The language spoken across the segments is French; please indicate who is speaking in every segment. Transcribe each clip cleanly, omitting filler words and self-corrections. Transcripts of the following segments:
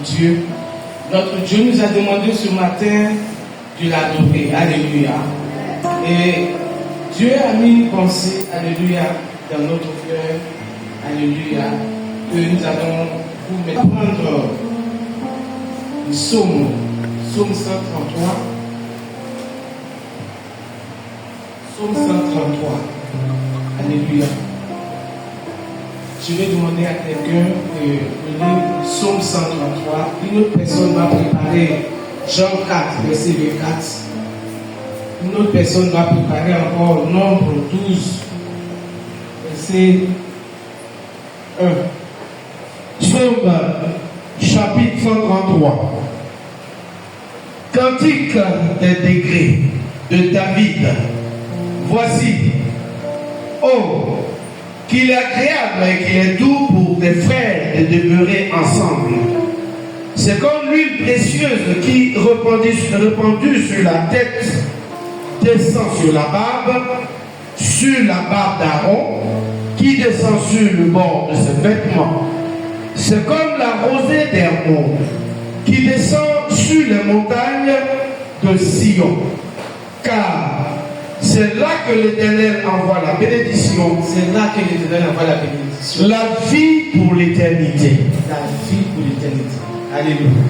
Speaker 1: Dieu. Notre Dieu nous a demandé ce matin de l'adorer. Alléluia. Et Dieu a mis une pensée, alléluia, dans notre cœur. Alléluia. Que nous allons vous mettre prendre le psaume 133. Psaume 133. Alléluia. Je vais demander à quelqu'un de lire Psaume 133. Une autre personne va préparer Jean 4, verset 24. Une autre personne va préparer encore Nombre 12, verset 1.
Speaker 2: Psaume chapitre 133. Cantique des décrets de David. Voici, oh, qu'il est agréable et qu'il est doux pour des frères de demeurer ensemble. C'est comme l'huile précieuse qui, répandue sur la tête, descend sur la barbe d'Aaron, qui descend sur le bord de ses vêtements. C'est comme la rosée d'Hermon, qui descend sur les montagnes de Sion. Car c'est là que l'Éternel envoie la bénédiction.
Speaker 1: C'est là que l'Éternel envoie la bénédiction.
Speaker 2: La vie pour l'éternité.
Speaker 1: La vie pour l'éternité. Alléluia.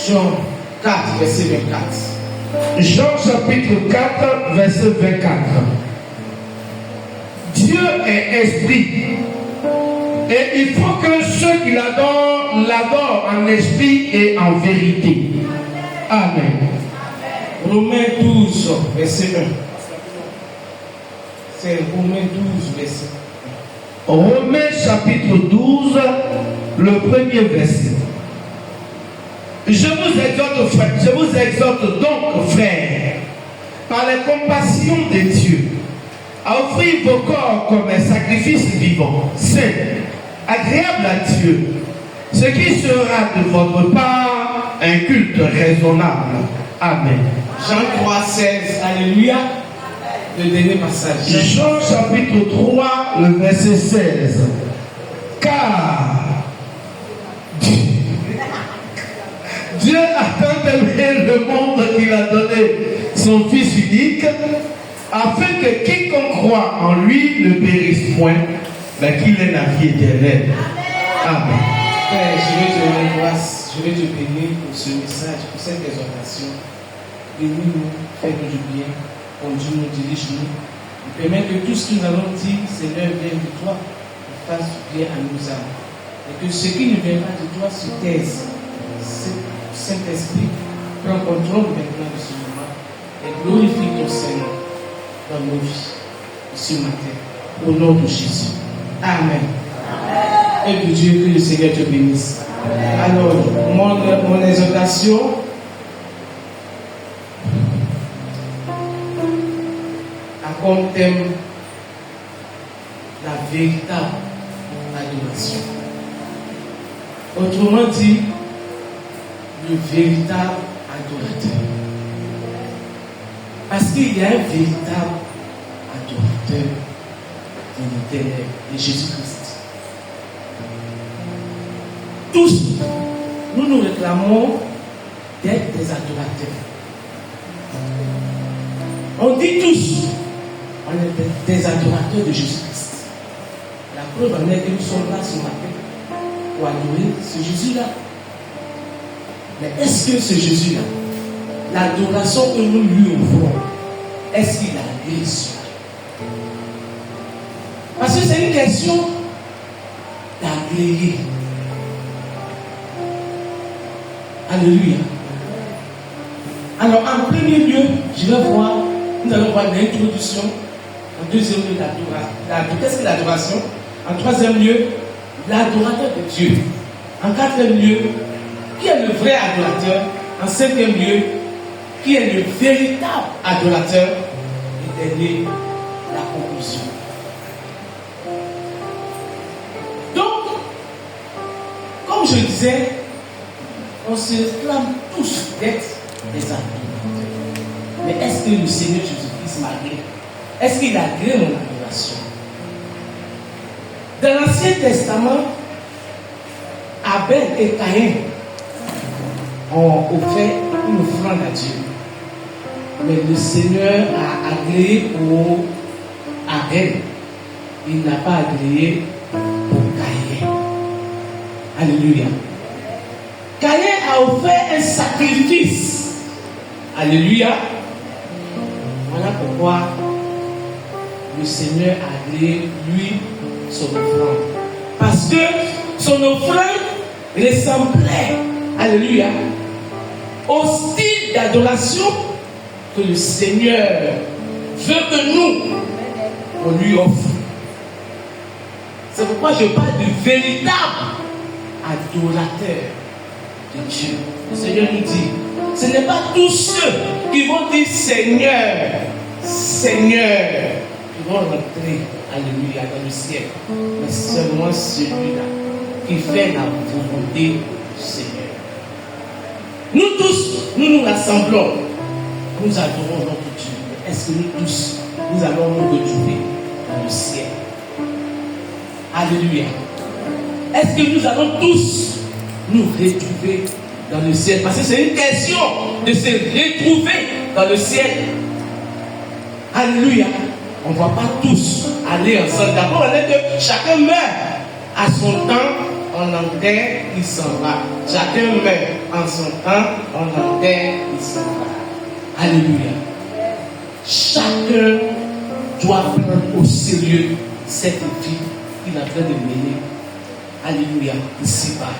Speaker 1: Jean 4, verset 24.
Speaker 2: Jean chapitre 4, verset 24. Dieu est esprit. Et il faut que ceux qui l'adorent en esprit et en vérité. Amen.
Speaker 1: Romains 12, verset 1. C'est Romains 12, verset 1.
Speaker 2: Romains chapitre 12, le premier verset. Je vous exhorte donc, frères, par les compassions de Dieu, à offrir vos corps comme un sacrifice vivant, saint, agréable à Dieu, ce qui sera de votre part un culte raisonnable. Amen.
Speaker 1: Jean 3, 16, alléluia. Le dernier passage.
Speaker 2: Jean chapitre 3, le verset 16. Car Dieu a tant aimé le monde qu'il a donné son Fils unique, afin que quiconque croit en lui ne périsse point, mais qu'il ait la vie éternelle. Amen.
Speaker 1: Père, je vais te rendre grâce, je vais te bénir pour ce message, pour cette exhortation. Bénis-nous, fais-nous du bien, conduis-nous, dirige-nous. Permets que tout ce que nous allons dire, Seigneur, vienne de toi, et fasse du bien à nos âmes. Et que ce qui ne vient pas de toi se taise. Saint-Esprit, prends contrôle maintenant de ce moment et glorifie ton Seigneur dans nos vies, ce matin, au nom de Jésus. Amen. Et que Dieu, que le Seigneur te bénisse. Amen. Alors, mon exhortation a comme thème la véritable adoration. Autrement dit, le véritable adorateur. Parce qu'il y a un véritable adorateur de l'Éternel, de Jésus-Christ. Tous, nous nous réclamons d'être des adorateurs. On dit tous, on est des adorateurs de Jésus-Christ. La preuve en est que nous sommes là ce matin pour adorer ce Jésus-là. Mais est-ce que ce Jésus-là, l'adoration que nous lui offrons, est-ce qu'il a agréé cela? Parce que c'est une question d'agréer. Alléluia. Alors, en premier lieu, nous allons voir l'introduction. En deuxième lieu, l'adoration. Qu'est-ce que l'adoration? En troisième lieu, l'adorateur de Dieu. En quatrième lieu, qui est le vrai adorateur? En cinquième lieu, qui est le véritable adorateur? Et dernier, la conclusion. Donc, comme je disais, on se réclame tous d'être des adorateurs. Mais est-ce que le Seigneur Jésus-Christ m'a agréé? Est-ce qu'il a agréé mon adoration? Dans l'Ancien Testament, Abel et Caïn ont offert une offrande à Dieu. Mais le Seigneur a agréé pour Abel. Il n'a pas agréé pour Caïn. Alléluia. Caïn a offert un sacrifice. Alléluia. Voilà pourquoi le Seigneur a agréé lui son offrande. Parce que son offrande ressemblait, alléluia, au style d'adoration que le Seigneur veut que nous, on lui offre. C'est pourquoi je parle du véritable adorateur de Dieu. Le Seigneur nous dit, ce n'est pas tous ceux qui vont dire Seigneur, Seigneur, qui vont rentrer, alléluia, dans le ciel, mais seulement celui-là qui fait la volonté du Seigneur. Nous tous, nous rassemblons, nous adorons notre Dieu. Est-ce que nous tous, nous allons nous retrouver dans le ciel? Alléluia. Est-ce que nous allons tous nous retrouver dans le ciel? Parce que c'est une question de se retrouver dans le ciel. Alléluia. On ne va pas tous aller ensemble. D'abord, on est que chacun meurt à son temps, on enterre, il s'en va. Chacun meurt en son temps, on enterre, il s'en va. Alléluia. Chacun doit prendre au sérieux cette vie qu'il est en train de mener. Alléluia. Ici-bas.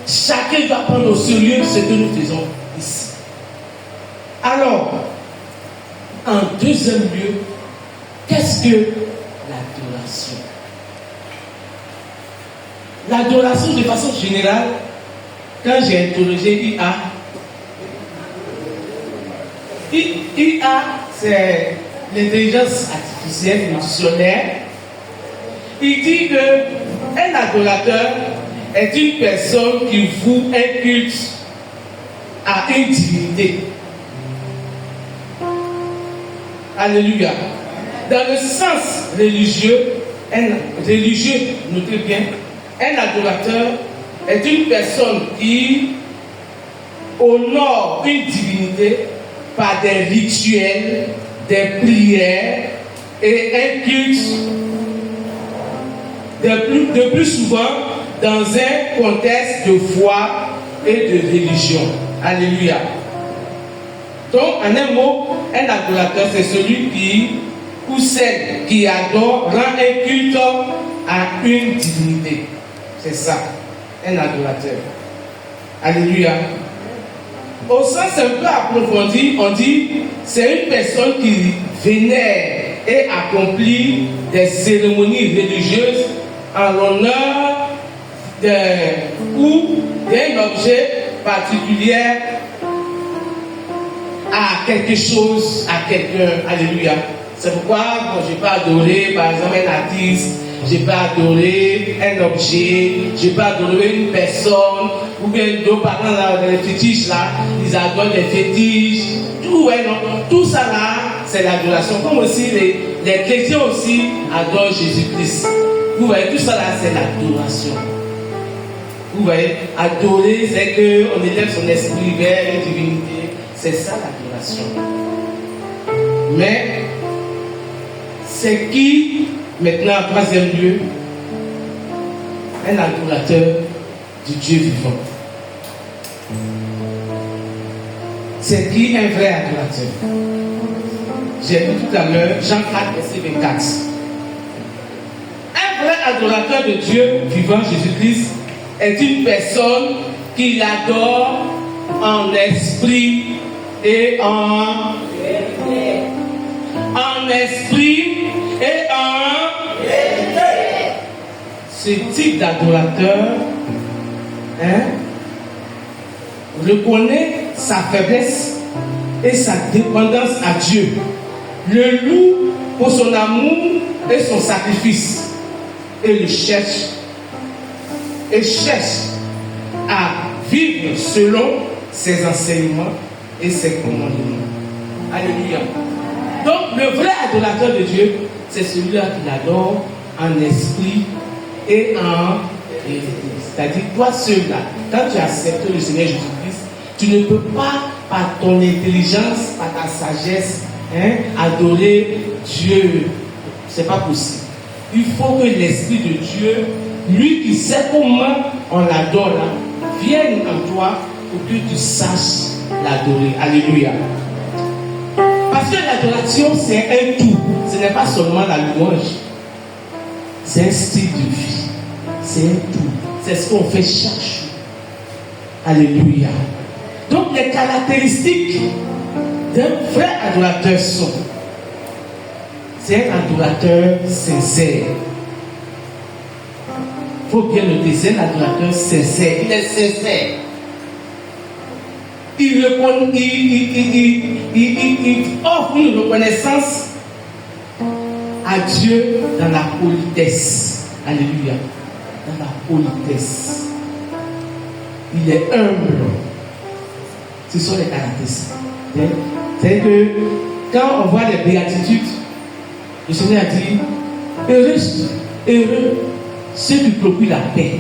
Speaker 1: Chacun doit prendre au sérieux ce que nous faisons ici. Alors, en deuxième lieu, qu'est-ce que l'adoration? L'adoration, de façon générale, quand j'ai interrogé IA, c'est l'intelligence artificielle fonctionnelle. Il dit qu'un adorateur est une personne qui voue un culte à une divinité. Alléluia. Dans le sens religieux, notez bien, un adorateur est une personne qui honore une divinité par des rituels, des prières et un culte de plus souvent dans un contexte de foi et de religion. Alléluia. Donc, en un mot, un adorateur, c'est celui qui, ou celle qui adore, rend un culte à une divinité. C'est ça, un adorateur. Alléluia. Au sens un peu approfondi, on dit c'est une personne qui vénère et accomplit des cérémonies religieuses en l'honneur ou d'un objet particulier à quelque chose, à quelqu'un. Alléluia. C'est pourquoi je peux adorer par exemple un artiste, je peux adorer un objet, je peux adorer une personne, ou bien d'autres parents là, les fétiches là, ils adorent les fétiches, tout, ouais, non, tout ça là, c'est l'adoration. Comme aussi les chrétiens aussi adorent Jésus-Christ. Vous voyez, tout ça là, c'est l'adoration. Vous voyez, adorer, c'est qu'on élève son esprit vers une divinité. C'est ça l'adoration. Mais, c'est qui, maintenant, en troisième lieu, un adorateur du Dieu vivant? C'est qui un vrai adorateur? J'ai vu tout à l'heure Jean 4, verset 24. Un vrai adorateur de Dieu vivant, Jésus-Christ, est une personne qui l'adore en esprit et en esprit et en ce type d'adorateur reconnaît sa faiblesse et sa dépendance à Dieu, le loue pour son amour et son sacrifice, et le cherche à vivre selon ses enseignements et ses commandements. Alléluia. Donc le vrai adorateur de Dieu, c'est celui-là qui l'adore en esprit et en C'est-à-dire, toi seul là, quand tu acceptes le Seigneur Jésus-Christ, tu ne peux pas, par ton intelligence, par ta sagesse, adorer Dieu. C'est pas possible. Il faut que l'Esprit de Dieu, lui qui sait comment on l'adore là, vienne en toi pour que tu saches l'adorer. Alléluia. Parce que l'adoration, c'est un tout. Ce n'est pas seulement la louange. C'est un style de vie. C'est un tout. C'est ce qu'on fait chaque jour. Alléluia. Donc, les caractéristiques d'un vrai adorateur sont: c'est un adorateur sincère. Il faut bien noter, c'est un adorateur sincère. Il est sincère. Il offre une reconnaissance à Dieu dans la politesse. Alléluia. Dans la politesse. Il est humble. Ce sont les caractéristiques. C'est que quand on voit les béatitudes, le Seigneur a dit: heureux ceux qui procurent la paix,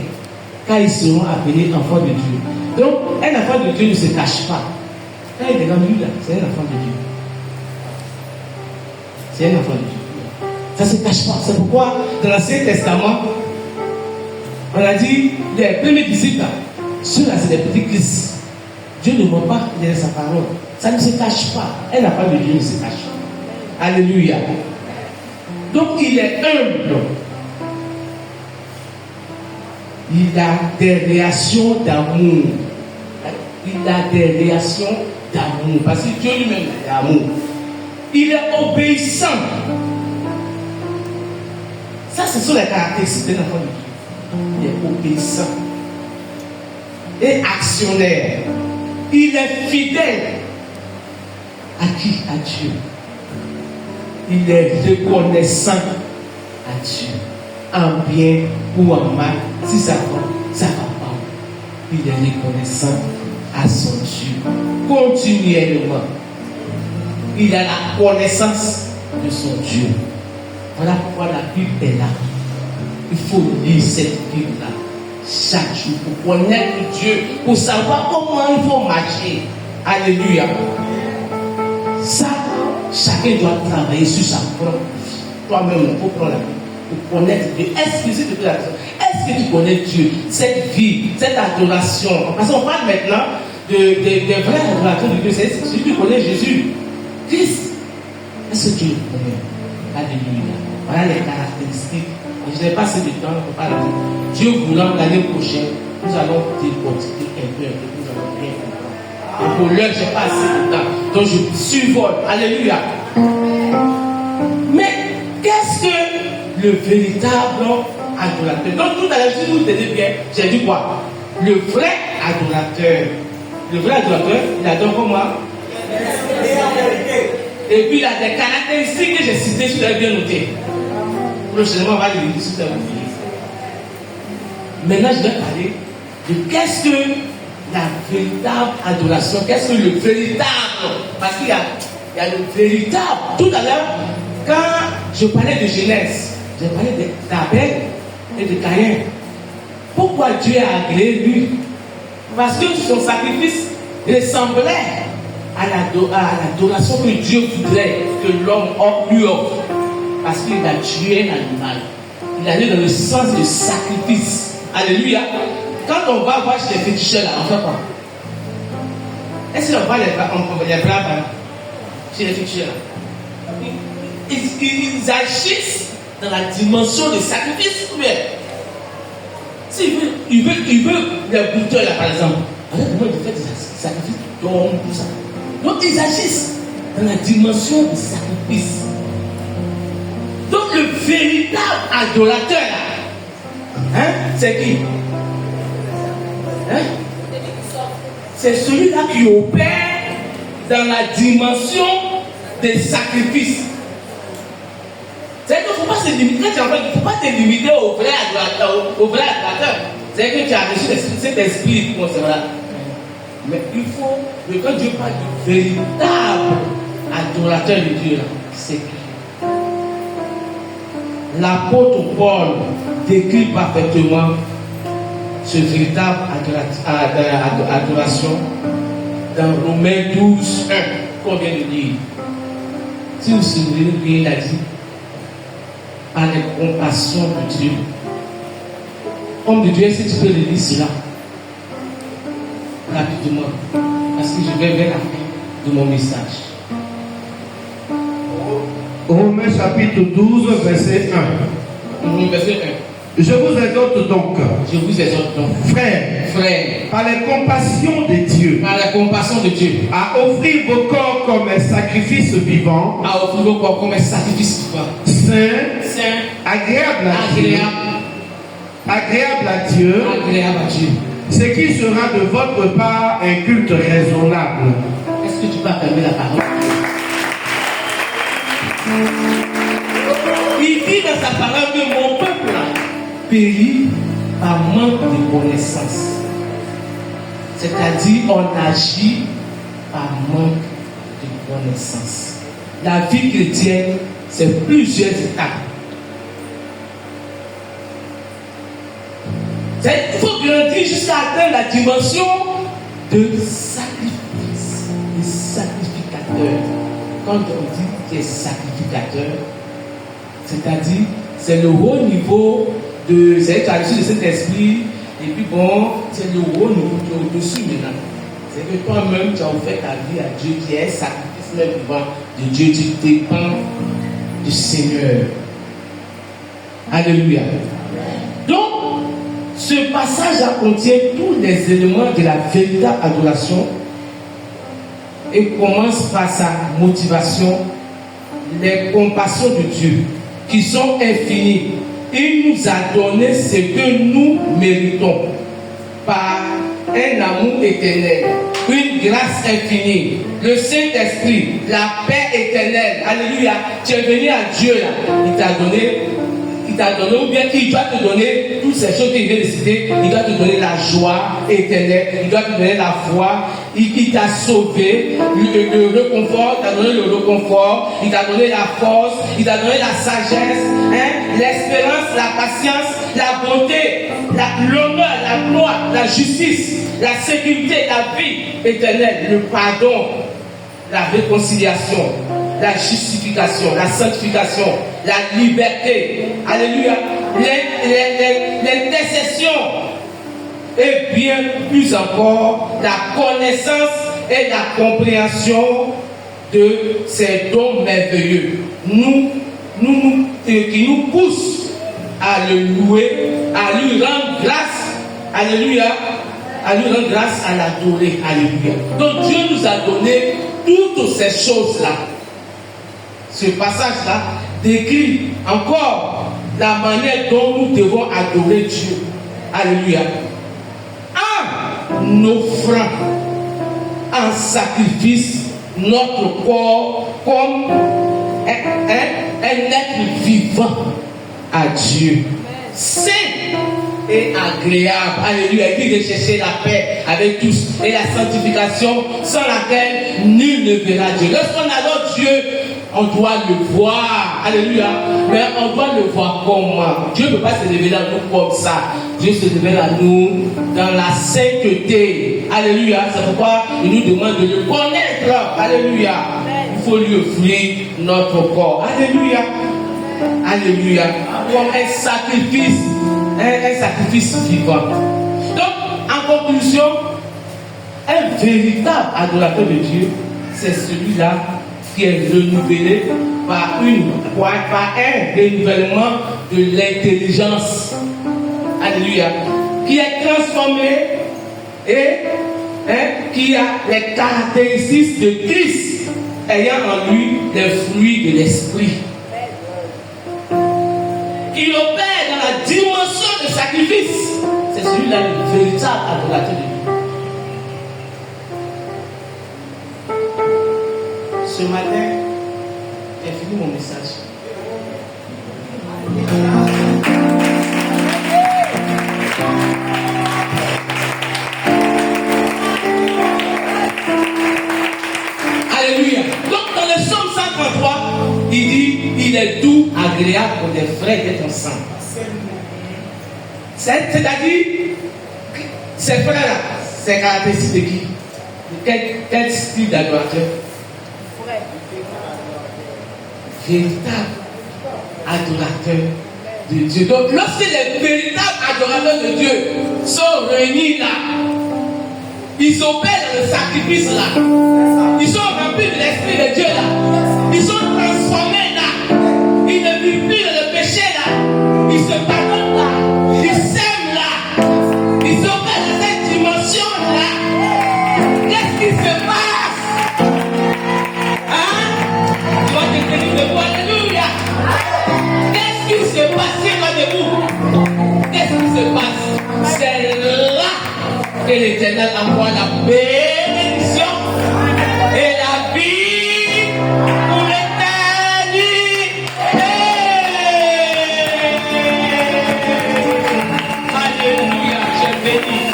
Speaker 1: car ils seront appelés enfants de Dieu. Donc, un enfant de Dieu ne se cache pas. Quand il est dans lui, là, c'est un enfant de Dieu. C'est un enfant de Dieu. Ça ne se cache pas. C'est pourquoi, dans l'Ancien Testament, on a dit: les premiers disciples, ceux-là, c'est des petits Christ. Dieu ne ment pas, il est sa parole. Ça ne se cache pas. Un enfant de Dieu ne se cache pas. Alléluia. Donc, il est humble. Il a des réactions d'amour. Il a des réactions d'amour. Parce que Dieu lui-même est d'amour. Il est obéissant. Ça, ce sont les caractéristiques d'un enfant de Dieu. Il est obéissant. Et actionnaire. Il est fidèle. À qui? À Dieu. Il est reconnaissant à Dieu. En bien ou en mal, si ça va, ça va pas. Il est reconnaissant à son Dieu continuellement. Il a la connaissance de son Dieu. Voilà pourquoi la Bible est là. Il faut lire cette Bible-là chaque jour pour connaître Dieu, pour savoir comment il faut marcher. Alléluia. Ça, chacun doit travailler sur sa propre vie. Toi-même, il faut prendre la Bible. Pour connaître Dieu. Est-ce que tu connais Dieu? Cette vie, cette adoration. Parce qu'on parle maintenant de vrais adorateurs de Dieu. C'est celui qui connaît Jésus. Christ. Est-ce que tu le connais? Alléluia. Voilà les caractéristiques. Je n'ai pas assez de temps pour parler. Dieu voulant, l'année prochaine, nous allons décortiquer un peu. Nous allons bien comprendre. Et pour l'heure, je n'ai pas assez de temps. Donc je survole. Alléluia. Mais qu'est-ce que le véritable adorateur? Donc tout à l'heure, si vous tenez bien, j'ai dit quoi? Le vrai adorateur. Le vrai adorateur, il adore comme moi. Et puis il a des caractéristiques que j'ai citées, si vous avez bien noté. Prochainement, on va les dire si vous avez oublié. Maintenant, je vais parler de qu'est-ce que la véritable adoration, qu'est-ce que le véritable. Parce qu'il y a le véritable. Tout à l'heure, quand je parlais de Genèse, j'ai parlé d'Abel et de Caïn. Pourquoi Dieu a agréé lui? Parce que son sacrifice ressemblait à l'adoration que Dieu voudrait que l'homme lui offre. Parce qu'il a tué un animal. Il allait dans le sens de sacrifice. Alléluia. Quand on va voir chez les féticheurs là, on fait quoi? Est-ce qu'on voit les bras chez les féticheurs là? Ils agissent dans la dimension de sacrifice. S'il veut les bouteurs là par exemple, alors comment ils font des sacrifices d'hommes, tout ça. Donc ils agissent dans la dimension du sacrifice. Donc le véritable adorateur là, c'est qui? C'est celui-là qui opère dans la dimension des sacrifices. C'est-à-dire qu'il ne faut pas se limiter, il ne faut pas te limiter au vrai adorateur. C'est-à-dire que tu as reçu cet esprit comme ça. Mais il faut, quand Dieu parle du véritable adorateur de Dieu, c'est qui? L'apôtre Paul décrit parfaitement ce véritable adoration dans Romains 12, 1, qu'on vient de lire. Si vous vous souvenez, il a dit, par les compassions de Dieu. Homme de Dieu, est-ce que tu peux lire cela rapidement? Parce que je vais vers la fin de mon message.
Speaker 2: Romains chapitre 12, verset 1.
Speaker 1: Verset 1.
Speaker 2: Je vous exhorte donc,
Speaker 1: frères,
Speaker 2: par les compassions de Dieu, à offrir vos corps comme un sacrifice vivant, saint, agréable à Dieu, ce qui sera de votre part un culte raisonnable.
Speaker 1: Est-ce que tu peux acclamer la parole? Il dit dans sa parole que mon peuple périt par manque de connaissance. C'est-à-dire, on agit par manque de connaissance. La vie chrétienne, c'est plusieurs étapes. Il faut grandir jusqu'à atteindre la dimension de sacrifice, de sacrificateur. Quand on dit qu'il est sacrificateur, c'est-à-dire, c'est le haut niveau de cette tradition de cet esprit, et puis bon, c'est le haut niveau qui est au-dessus maintenant. C'est que toi-même, tu as offert ta vie à Dieu, qui est sacrifice même vivant de Dieu, tu dépends du Seigneur. Alléluia. Donc, ce passage contient tous les éléments de la véritable adoration et commence par sa motivation, les compassions de Dieu qui sont infinies. Il nous a donné ce que nous méritons par un amour éternel, une grâce infinie, le Saint-Esprit, la paix éternelle. Alléluia. Tu es venu à Dieu là, il t'a donné, ou bien il doit te donner toutes ces choses qu'il vient de citer. Il doit te donner la joie éternelle, il doit te donner la foi, il t'a sauvé, le réconfort, il t'a donné le réconfort, il t'a donné la force, il t'a donné la sagesse, l'espérance, la patience, la bonté, l'honneur, la gloire, la justice, la sécurité, la vie éternelle, le pardon, la réconciliation, la justification, la sanctification, la liberté, alléluia, l'intercession et bien plus encore la connaissance et la compréhension de ces dons merveilleux qui nous poussent à le louer, à lui rendre grâce, alléluia, à lui rendre grâce, à l'adorer, alléluia. Donc Dieu nous a donné toutes ces choses-là. Ce passage-là décrit encore la manière dont nous devons adorer Dieu. Alléluia. En offrant en sacrifice notre corps comme un être vivant à Dieu. Saint et agréable. Alléluia. Il dit de chercher la paix avec tous et la sanctification sans laquelle nul ne verra Dieu. Lorsqu'on adore Dieu, on doit le voir. Alléluia. Mais on doit le voir comment? Dieu ne peut pas se révéler à nous comme ça. Dieu se révèle à nous dans la sainteté. Alléluia. C'est pourquoi il nous demande de le connaître. Alléluia. Il faut lui offrir notre corps. Alléluia. Alléluia. Comme un sacrifice vivant. Donc, en conclusion, un véritable adorateur de Dieu, c'est celui-là qui est renouvelé par un renouvellement de l'intelligence. Alléluia. Qui est transformé et qui a les caractéristiques de Christ, ayant en lui les fruits de l'esprit. Qui opère dans la dimension de sacrifice. C'est celui-là le véritable adorateur de Dieu. Ce matin, j'ai fini mon message. Alléluia. Donc dans le psaume 133, il dit, il est doux, agréable pour des frères d'être ensemble. C'est-à-dire, Ces frères-là, c'est caractéristique de qui? Quel style d'adorateur? Véritable adorateur de Dieu. Donc, lorsque les véritables adorateurs de Dieu sont réunis là, ils opèrent dans le sacrifice là, ils sont remplis de l'Esprit de Dieu là, ils sont transformés là, ils ne vivent plus dans le péché là, ils se pardonnent là, ils s'aiment là, ils opèrent dans cette dimension là. Qu'est-ce qui se passe? Hein? Tu vas te tenir debout, alléluia. Qu'est-ce qui se passe? Tiens-toi debout. Qu'est-ce qui se passe? C'est là que l'Éternel envoie la bénédiction et la vie pour l'éternité. Alléluia, je bénis,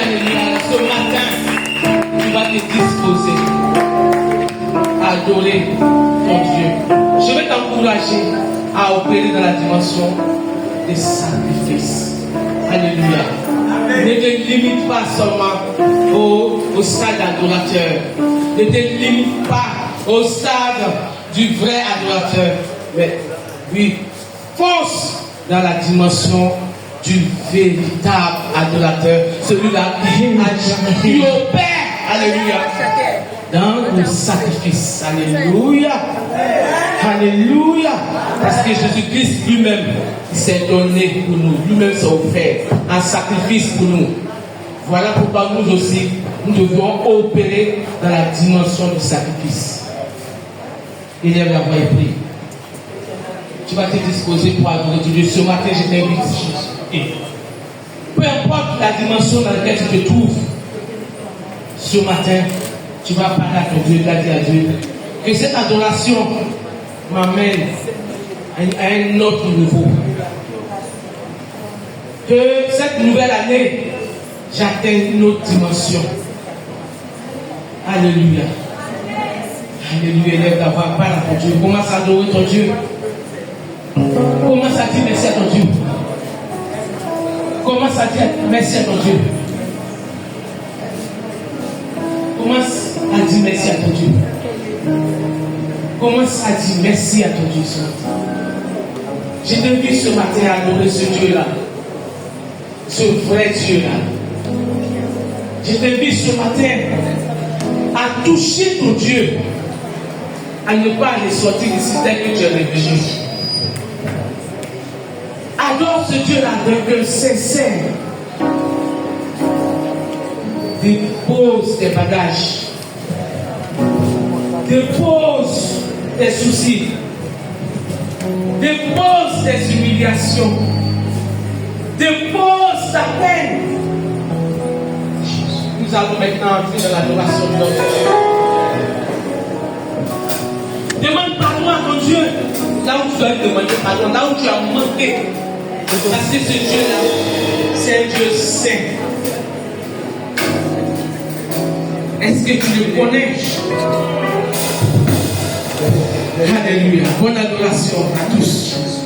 Speaker 1: alléluia. Ce matin, tu vas te disposer à adorer ton Dieu. Je vais t'encourager à opérer dans la dimension des sacrifices. Alléluia. Ne te limite pas seulement au stade adorateur. Ne te limite pas au stade du vrai adorateur. Mais oui, fonce dans la dimension du véritable adorateur. Celui-là qui opère. Alléluia. Dans le sacrifice. Alléluia. Alléluia. Parce que Jésus-Christ lui-même s'est donné pour nous. Lui-même s'est offert un sacrifice pour nous. Voilà pourquoi nous aussi, nous devons opérer dans la dimension du sacrifice. Élève la voix et prie. Tu vas te disposer pour adorer Dieu. Ce matin, je t'invite. Peu importe la dimension dans laquelle tu te trouves, ce matin, tu vas parler à ton Dieu, tu vas dire à Dieu que cette adoration m'amène à un autre niveau. Que cette nouvelle année, j'atteigne une autre dimension. Alléluia. Alléluia. Lève ta voix, parle à ton Dieu. Commence à adorer ton Dieu. Commence à dire merci à ton Dieu. Commence à dire merci à ton Dieu. Commence à dire merci à ton Dieu. Commence à dire merci à ton Dieu ce matin. Je t'invite ce matin à adorer ce Dieu-là. Ce vrai Dieu-là. Je t'invite ce matin à toucher ton Dieu. À ne pas aller sortir d'ici dès que tu es réveillé. Adore ce Dieu-là d'un cœur sincère. Dépose tes bagages. Dépose tes soucis. Dépose tes humiliations. Dépose ta peine. Nous allons maintenant entrer dans l'adoration de notre Dieu. Demande pardon à ton Dieu. Là où tu dois demander pardon, là où tu as manqué. Parce que ce Dieu-là, c'est un Dieu saint. Est-ce que tu le connais? Alléluia. Bonne adoration à tous.